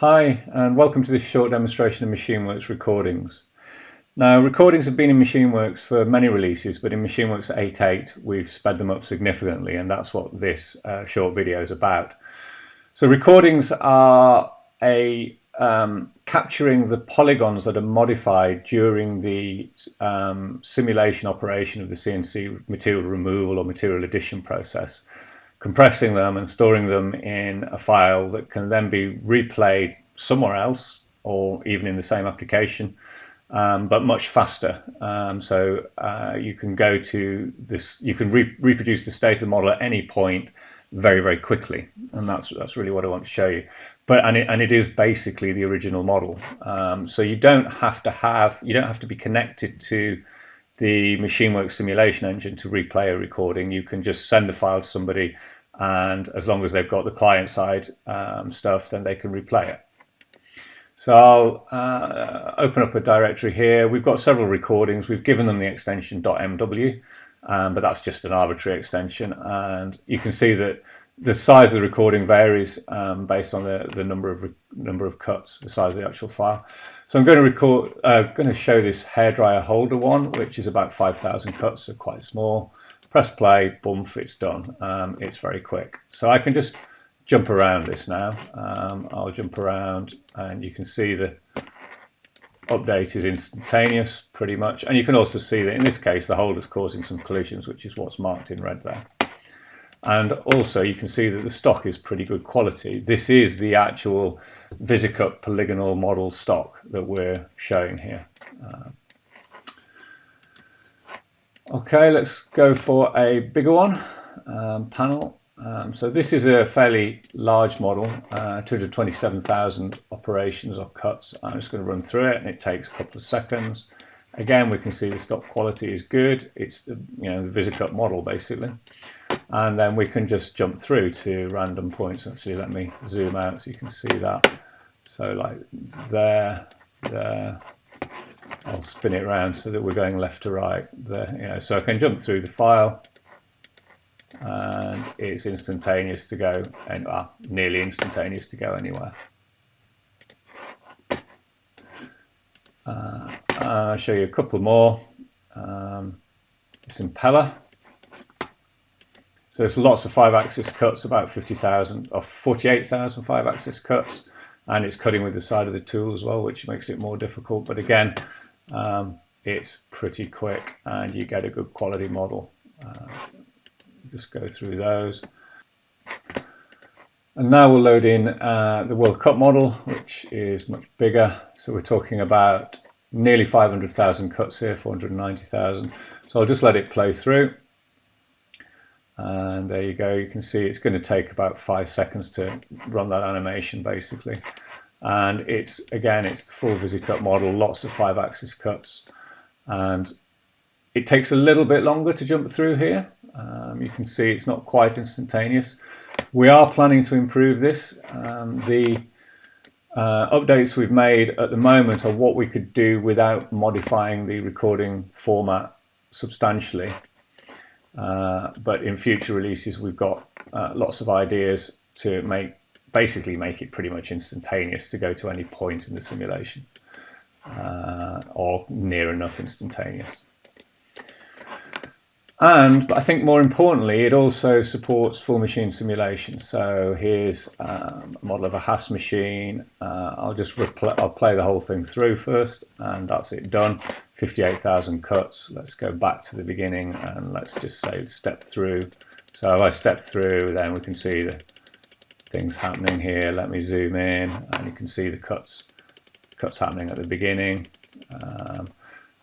Hi, and welcome to this short demonstration of MachineWorks recordings. Now, recordings have been in MachineWorks for many releases, but in MachineWorks 8.8 we've sped them up significantly, and that's what this short video is about. So recordings are capturing the polygons that are modified during the simulation operation of the CNC material removal or material addition process, compressing them and storing them in a file that can then be replayed somewhere else or even in the same application, but much faster. So you can go to this, you can reproduce the state of the model at any point very, very quickly, and that's really what I want to show you. And it is basically the original model. So you don't have to be connected to the MachineWorks simulation engine to replay a recording. You can just send the file to somebody, and as long as they've got the client side stuff, then they can replay it. So I'll open up a directory here. We've got several recordings. We've given them the extension .mw, but that's just an arbitrary extension, and you can see that the size of the recording varies based on the number of cuts, the size of the actual file. So I'm going to show this hairdryer holder one, which is about 5,000 cuts, so quite small. Press play, boom, it's done. It's very quick. So I can just jump around this now. I'll jump around, and you can see the update is instantaneous pretty much. And you can also see that in this case the holder's causing some collisions, which is what's marked in red there. And also you can see that the stock is pretty good quality. This is the actual VisiCut polygonal model stock that we're showing here. Okay, let's go for a bigger one, panel. So this is a fairly large model, 227,000 operations or cuts. I'm just going to run through it, and it takes a couple of seconds. Again, we can see the stock quality is good. It's the the VisiCut model basically, and then we can just jump through to random points. Actually, let me zoom out so you can see that. So like there. I'll spin it around so that we're going left to right there. So I can jump through the file, and it's instantaneous to go, and nearly instantaneous to go anywhere. I'll show you a couple more. This impeller. So there's lots of 5-axis cuts, about 50,000 or 48,000 5-axis cuts, and it's cutting with the side of the tool as well, which makes it more difficult. But again, it's pretty quick, and you get a good quality model. Just go through those, and now we'll load in the World Cup model, which is much bigger. So we're talking about nearly 500,000 cuts here, 490,000. So I'll just let it play through, and there you go. You can see it's going to take about 5 seconds to run that animation basically. And it's the full VisiCut model, lots of 5-axis cuts, and it takes a little bit longer to jump through here. You can see it's not quite instantaneous. We are planning to improve this. The updates we've made at the moment are what we could do without modifying the recording format substantially. But in future releases, we've got lots of ideas to basically make it pretty much instantaneous to go to any point in the simulation, or near enough instantaneous. And I think more importantly, it also supports full machine simulation. So here's a model of a Haas machine. I'll play the whole thing through first, and that's it done. 58,000 cuts. Let's go back to the beginning, and let's just say step through. So if I step through, then we can see the things happening here. Let me zoom in, and you can see the cuts happening at the beginning.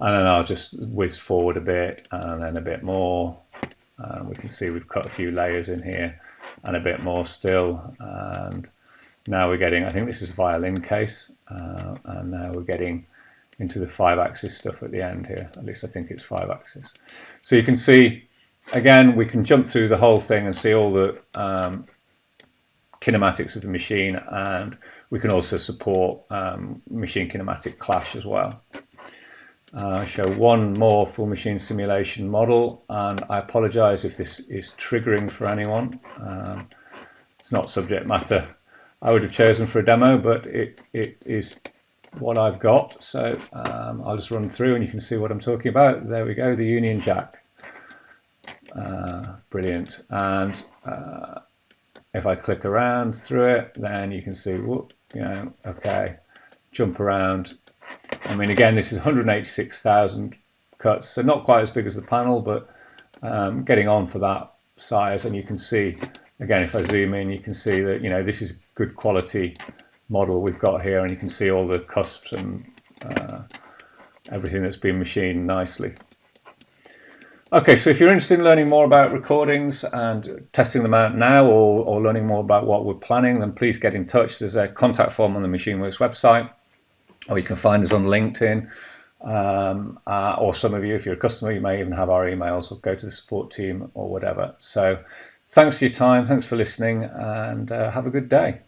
And then I'll just whiz forward a bit, and then a bit more. We can see we've cut a few layers in here, and a bit more still. And now we're getting, I think this is a violin case, and now we're getting into the 5-axis stuff at the end here. At least I think it's 5-axis. So you can see, again, we can jump through the whole thing and see all the kinematics of the machine, and we can also support machine kinematic clash as well. Show one more full machine simulation model, and I apologize if this is triggering for anyone. It's not subject matter I would have chosen for a demo, but it is what I've got. So I'll just run through and you can see what I'm talking about. There we go, the Union Jack. Brilliant. And if I click around through it, then you can see, whoop, okay, jump around. I mean, again, this is 186,000 cuts, so not quite as big as the panel, but getting on for that size. And you can see, again, if I zoom in, you can see that, this is good quality model we've got here, and you can see all the cusps and everything that's been machined nicely. Okay, so if you're interested in learning more about recordings and testing them out now, or learning more about what we're planning, then please get in touch. There's a contact form on the MachineWorks website, or you can find us on LinkedIn. Or some of you, if you're a customer, you may even have our emails, or go to the support team or whatever. So thanks for your time, thanks for listening, and have a good day.